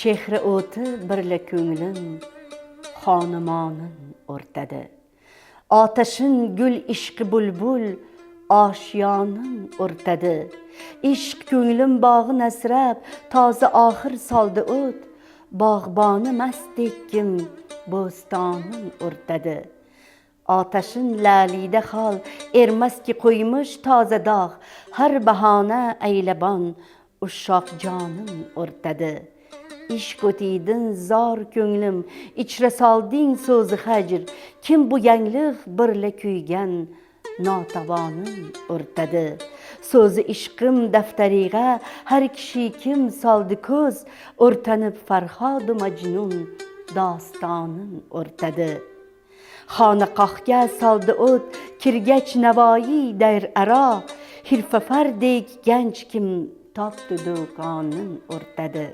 Chehra o'ti birla ko'nglim xonumonin o'rtadi. Otashin gul ishqi bulbul oshyonin o'rtadi. Ishq ko'nglim bog'in asrab toza oxir soldi o't. Bog'boni mastdekkim bo'stonin o'rtadi. Otashin lalida xol ermaski qo'ymish toza dog'. Har bahona aylabon ushoq jonin o'rtadi. Ish ko'tiydin zor ko'nglim, ichra solding so'zi hajr. Kim bu yangliq birla kuygan notavonin o'rtadi. So'zi ishqim daftariga har kishi kim soldi ko'z. O'rtanib Farhodu Majnun dostonin o'rtadi. Xonaqohga soldi o't, kirgach Navoiy dayr aro. Hirfafardek ganch kim topdi do'konin o'rtadi.